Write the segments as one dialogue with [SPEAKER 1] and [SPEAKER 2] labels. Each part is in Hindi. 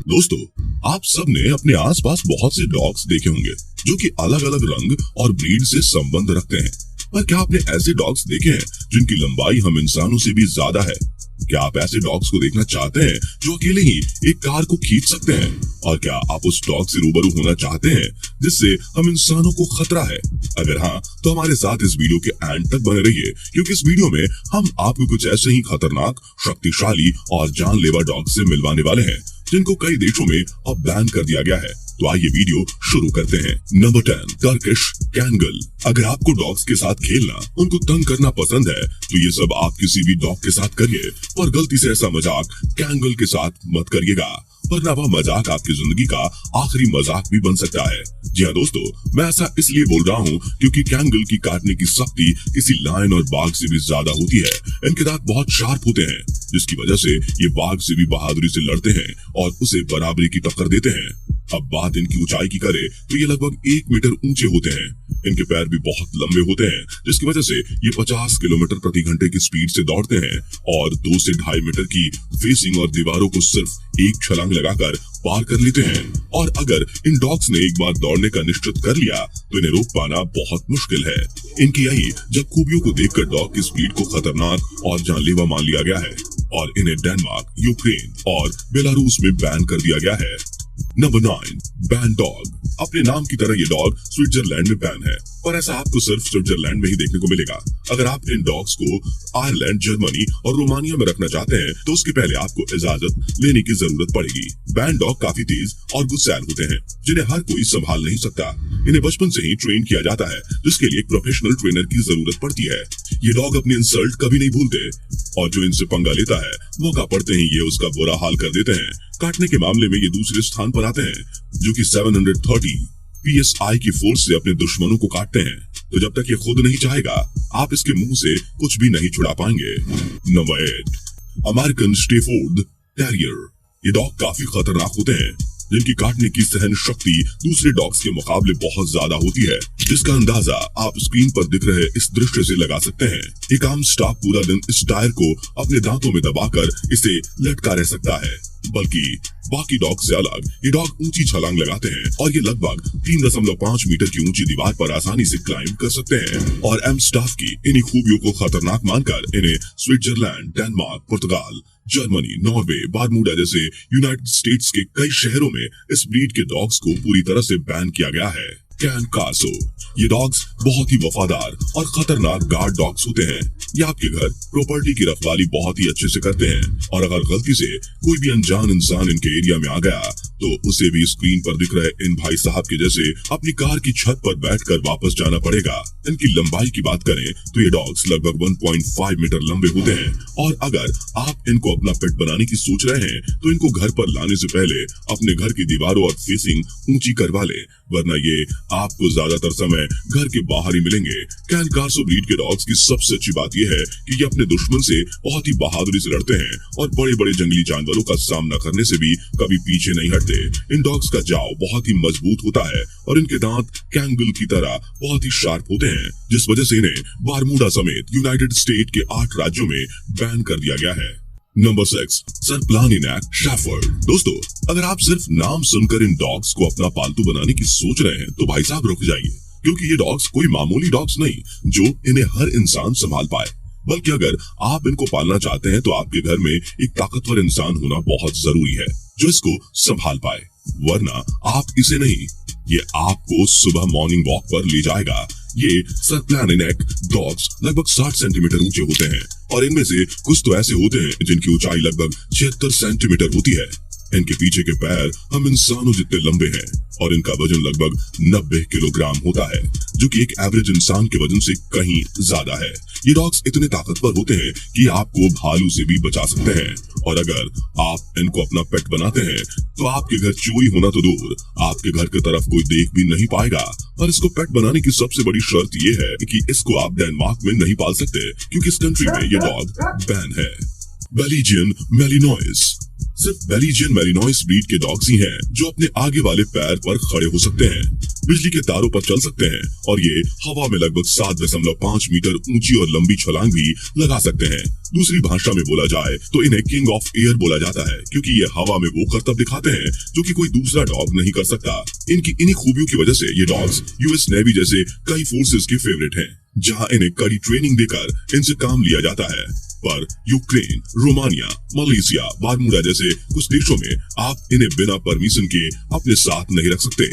[SPEAKER 1] दोस्तों, आप सबने अपने आसपास बहुत से डॉग्स देखे होंगे जो कि अलग अलग रंग और ब्रीड से संबंध रखते हैं। पर क्या आपने ऐसे डॉग्स देखे हैं जिनकी लंबाई हम इंसानों से भी ज्यादा है? क्या आप ऐसे डॉग्स को देखना चाहते हैं जो अकेले ही एक कार को खींच सकते हैं? और क्या आप उस डॉग से रूबरू होना चाहते हैं जिससे हम इंसानों को खतरा है? अगर हाँ, तो हमारे साथ इस वीडियो के एंड तक बने रहिए, क्योंकि इस वीडियो में हम आपको कुछ ऐसे ही खतरनाक, शक्तिशाली और जानलेवा डॉग से मिलवाने वाले हैं जिनको कई देशों में अब बैन कर दिया गया है। तो आइए वीडियो शुरू करते हैं। Number 10, Turkish Kangal. अगर आपको डॉग्स के साथ खेलना, उनको तंग करना पसंद है तो ये सब आप किसी भी डॉग के साथ करिए, पर गलती से ऐसा मजाक कैंगल के साथ मत करिएगा, वरना वह मजाक आपकी जिंदगी का आखिरी मजाक भी बन सकता है। जी हाँ दोस्तों, मैं ऐसा इसलिए बोल रहा हूँ क्योंकि कैंगल की काटने की शक्ति किसी लायन और बाघ से भी ज्यादा होती है। इनके दांत बहुत शार्प होते हैं, जिसकी वजह से ये बाघ से भी बहादुरी से लड़ते हैं और उसे बराबरी की टक्कर देते हैं। अब बात इनकी ऊंचाई की करे तो ये लगभग 1 मीटर ऊंचे होते हैं। इनके पैर भी बहुत लंबे होते हैं, जिसकी वजह से ये 50 किलोमीटर प्रति घंटे की स्पीड से दौड़ते हैं और 2 से 2.5 मीटर की फेसिंग और दीवारों को सिर्फ एक छलांग लगाकर पार कर लेते हैं। और अगर इन डॉग्स ने एक बार दौड़ने का निश्चित कर लिया तो इन्हें रोक पाना बहुत मुश्किल है। इनकी यही जब खूबियों को देखकर डॉग की स्पीड को खतरनाक और जानलेवा मान लिया गया है और इन्हें डेनमार्क, यूक्रेन और बेलारूस में बैन कर दिया गया है। Number 9, ban dog. अपने नाम की तरह ये डॉग स्विट्जरलैंड में बैन है, पर ऐसा आपको सिर्फ स्विट्जरलैंड में ही देखने को मिलेगा। अगर आप इन डॉग्स को आयरलैंड, जर्मनी और रोमानिया में रखना चाहते हैं तो उसके पहले आपको इजाजत लेने की जरूरत पड़ेगी। बैन डॉग काफी तेज और गुस्सैल होते हैं, जिन्हें हर कोई संभाल नहीं सकता। इन्हें बचपन से ही ट्रेन किया जाता है, जिसके लिए एक प्रोफेशनल ट्रेनर की जरूरत पड़ती है। ये डॉग अपनी इंसल्ट कभी नहीं भूलते और जो इनसे पंगा लेता है, मौका पड़ते ही ये उसका बुरा हाल कर देते हैं। काटने के मामले में ये दूसरे स्थान पर आते हैं, जो कि 730 PSI की फोर्स से अपने दुश्मनों को काटते हैं। तो जब तक ये खुद नहीं चाहेगा, आप इसके मुंह से कुछ भी नहीं छुड़ा पाएंगे। Number 8, American Stafford terrier. ये डॉग काफी खतरनाक होते हैं, जिनकी काटने की सहन शक्ति दूसरे डॉग्स के मुकाबले बहुत ज्यादा होती है, जिसका अंदाजा आप स्क्रीन पर दिख रहे इस दृश्य से लगा सकते हैं। एक आम स्टाफ पूरा दिन इस टायर को अपने दांतों में दबाकर इसे लटका रह सकता है, बल्कि बाकी डॉग से अलग ये डॉग ऊंची छलांग लगाते हैं और ये लगभग 3.5 मीटर की ऊंची दीवार पर आसानी से क्लाइंब कर सकते हैं। और एम स्टाफ की इन्हीं खूबियों को खतरनाक मानकर इन्हें स्विट्जरलैंड, डेनमार्क, पुर्तगाल, जर्मनी, नॉर्वे, बारमूडा जैसे यूनाइटेड स्टेट्स के कई शहरों में इस ब्रीड के डॉग्स को पूरी तरह से बैन किया गया है। कैन कार्सो। ये डॉग्स बहुत ही वफादार और खतरनाक गार्ड डॉग्स होते हैं। ये आपके घर प्रॉपर्टी की रखवाली बहुत ही अच्छे से करते हैं, और अगर गलती से कोई भी अनजान इंसान इनके एरिया में आ गया तो उसे भी स्क्रीन पर दिख रहे इन भाई साहब के जैसे अपनी कार की छत पर बैठकर वापस जाना पड़ेगा। इनकी लंबाई की बात करें तो ये डॉग्स लगभग 1.5 मीटर लंबे होते हैं, और अगर आप इनको अपना पेट बनाने की सोच रहे हैं तो इनको घर पर लाने से पहले अपने घर की दीवारों और फेसिंग ऊंची करवा लें, वरना ये आपको ज्यादातर समय घर के बाहर ही मिलेंगे। कैन कार्सो ब्रीड के डॉग्स की सबसे अच्छी बात यह है कि ये अपने दुश्मन से बहुत ही बहादुरी से लड़ते हैं और बड़े बड़े जंगली जानवरों का सामना करने से भी कभी पीछे नहीं हटते। इन डॉग्स का जाव बहुत ही मजबूत होता है और इनके दांत कैंगल की तरह बहुत ही शार्प होते हैं, जिस वजह से इन्हें बारमूडा समेत यूनाइटेड स्टेट के 8 राज्यों में बैन कर दिया गया है। Number 6, Sarplaninac shepherd. दोस्तों, अगर आप सिर्फ नाम सुनकर इन डॉग्स को अपना पालतू बनाने की सोच रहे हैं तो भाई साहब रुक जाइए, क्योंकि ये डॉग्स कोई मामूली डॉग्स नहीं जो इन्हें हर इंसान संभाल पाए, बल्कि अगर आप इनको पालना चाहते हैं तो आपके घर में एक ताकतवर इंसान होना बहुत जरूरी है जो इसको संभाल पाए, वरना आप इसे नहीं, ये आपको सुबह मॉर्निंग वॉक पर ले जाएगा। ये सर प्लानिनैक डॉग्स लगभग 60 सेंटीमीटर ऊंचे होते हैं, और इनमें से कुछ तो ऐसे होते हैं जिनकी ऊंचाई लगभग 76 सेंटीमीटर होती है। इनके पीछे के पैर हम इंसानों जितने लंबे हैं और इनका वजन लगभग 90 किलोग्राम होता है, जो कि एक एवरेज इंसान के वजन से कहीं ज्यादा है। ये डॉग्स इतने ताकतवर होते हैं कि आपको भालू से भी बचा सकते हैं, और अगर आप इनको अपना पेट बनाते हैं तो आपके घर चोरी होना तो दूर, आपके घर की तरफ कोई देख भी नहीं पाएगा। पर इसको पेट बनाने की सबसे बड़ी शर्त ये है कि इसको आप डेनमार्क में नहीं पाल सकते, क्योंकि इस कंट्री में ये डॉग बैन है। Belgian Malinois. सिर्फ बेल्जियन मैलिनोइस ब्रीड के डॉग्स ही हैं जो अपने आगे वाले पैर पर खड़े हो सकते हैं, बिजली के तारों पर चल सकते हैं और ये हवा में लगभग 7.5 मीटर ऊंची और लंबी छलांग भी लगा सकते हैं। दूसरी भाषा में बोला जाए तो इन्हें किंग ऑफ एयर बोला जाता है, क्योंकि ये हवा में वो करतब दिखाते हैं जो कि कोई दूसरा डॉग नहीं कर सकता। इनकी इन्हीं खूबियों की वजह से ये डॉग्स यूएस नेवी जैसे कई फोर्सेस के फेवरेट हैं, जहां इन्हें कड़ी ट्रेनिंग देकर इनसे काम लिया जाता है। पर यूक्रेन, रोमानिया, मलेशिया, बारमूडा जैसे कुछ देशों में आप इन्हें बिना परमिशन के अपने साथ नहीं रख सकते।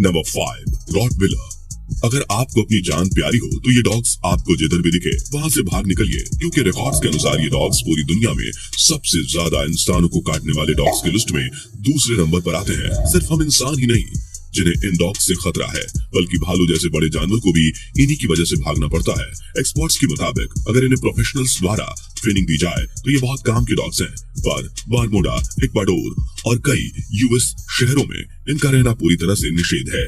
[SPEAKER 1] Number 5, Rottweiler. अगर आपको अपनी जान प्यारी हो तो ये डॉग्स आपको जिधर भी दिखे वहां से भाग निकलिए, क्योंकि रिकॉर्ड्स के अनुसार ये डॉग्स पूरी दुनिया में सबसे ज्यादा इंसानों को काटने वाले डॉग्स की लिस्ट में दूसरे नंबर पर आते हैं। सिर्फ हम इंसान ही नहीं जिन्हें इन डॉग्स से खतरा है, बल्कि भालू जैसे बड़े जानवर को भी इन्हीं की वजह से भागना पड़ता है। एक्सपर्ट्स के मुताबिक अगर इन्हें प्रोफेशनल्स द्वारा ट्रेनिंग दी जाए तो ये बहुत काम के डॉग्स हैं, पर बारमूडा, इक्वाडोर और कई यूएस शहरों में इनका रहना पूरी तरह से निषेध है।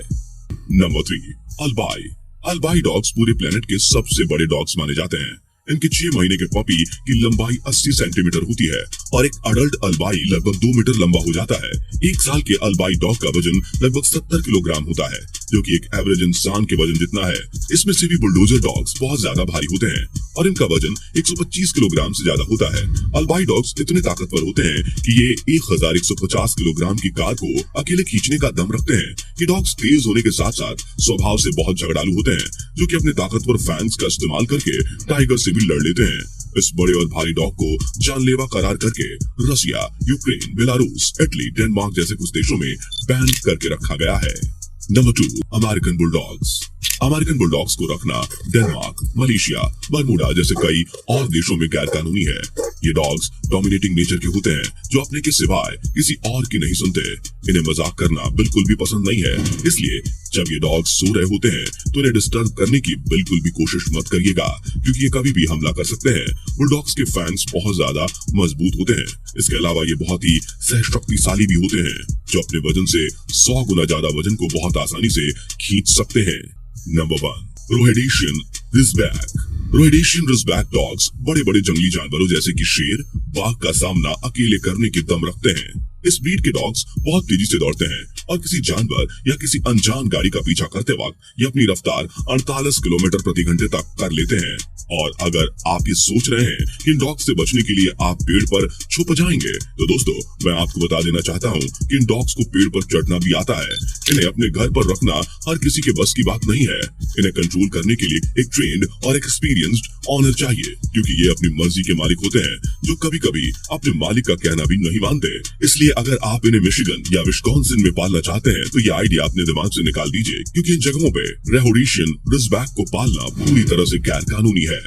[SPEAKER 1] नंबर 3, अल्बाई। अल्बाई डॉग्स पूरे प्लेनेट के सबसे बड़े डॉग्स माने जाते हैं। इनके 6 महीने के पपी की लंबाई 80 सेंटीमीटर होती है और एक अडल्ट अल्बाई लगभग 2 मीटर लंबा हो जाता है। 1 साल के अल्बाई डॉग का वजन लगभग 70 किलोग्राम होता है, जो कि एक एवरेज इंसान के वजन जितना है। इसमें से भी बुलडोजर डॉग्स बहुत ज्यादा भारी होते हैं और इनका वजन 125 किलोग्राम से ज्यादा होता है। अल्बाई डॉग्स इतने ताकतवर होते हैं कि ये 1150 किलोग्राम की कार को अकेले खींचने का दम रखते हैं। ये डॉग्स तेज होने के साथ साथ स्वभाव से बहुत झगड़ालू होते हैं, जो कि अपने ताकतवर फैंग्स का इस्तेमाल करके टाइगर से भी लड़ लेते हैं। इस बड़े और भारी डॉग को जानलेवा करार करके रसिया, यूक्रेन, बेलारूस, इटली, डेनमार्क जैसे कुछ देशों में बैन करके रखा गया है। Number 2, American bulldogs. American bulldogs को रखना डेनमार्क, मलेशिया, बरमूडा जैसे कई और देशों में गैर कानूनी है। ये डॉग्स डोमिनेटिंग नेचर के होते हैं, जो अपने के सिवाय किसी और की नहीं सुनते। इन्हें मजाक करना बिल्कुल भी पसंद नहीं है, इसलिए जब ये डॉग्स सो रहे होते हैं तो इन्हें डिस्टर्ब करने की बिल्कुल भी कोशिश मत करिएगा, क्योंकि ये कभी भी हमला कर सकते हैं। बुलडॉग्स के फैंग्स बहुत ज्यादा मजबूत होते हैं। इसके अलावा ये बहुत ही सहशक्तिशाली भी होते हैं, जो अपने वजन से 100 गुना ज्यादा वजन को बहुत आसानी से खींच सकते हैं। Number 1, Rhodesian ridgeback. Rhodesian ridgeback dogs बड़े बड़े जंगली जानवरों जैसे कि शेर, बाघ का सामना अकेले करने की दम रखते हैं। इस ब्रीड के डॉग्स बहुत तेजी से दौड़ते हैं और किसी जानवर या किसी अनजान गाड़ी का पीछा करते वक्त ये अपनी रफ्तार 48 किलोमीटर प्रति घंटे तक कर लेते हैं। और अगर आप ये सोच रहे हैं कि इन डॉग्स से बचने के लिए आप पेड़ पर छुप जाएंगे, तो दोस्तों मैं आपको बता देना चाहता हूँ कि इन डॉग्स को पेड़ पर चढ़ना भी आता है। इन्हें अपने घर पर रखना हर किसी के बस की बात नहीं है। इन्हें कंट्रोल करने के लिए एक ट्रेन्ड और एक्सपीरियंस्ड ऑनर चाहिए, क्योंकि ये अपनी मर्जी के मालिक होते हैं, जो कभी कभी अपने मालिक का कहना भी नहीं मानते। इसलिए अगर आप इन्हें मिशिगन या विस्कॉन्सिन में पालना चाहते हैं तो ये आइडिया अपने दिमाग से निकाल दीजिए, क्योंकि इन जगहों पे रोहेडेशियन रिजबैक को पालना पूरी तरह से गैर कानूनी है।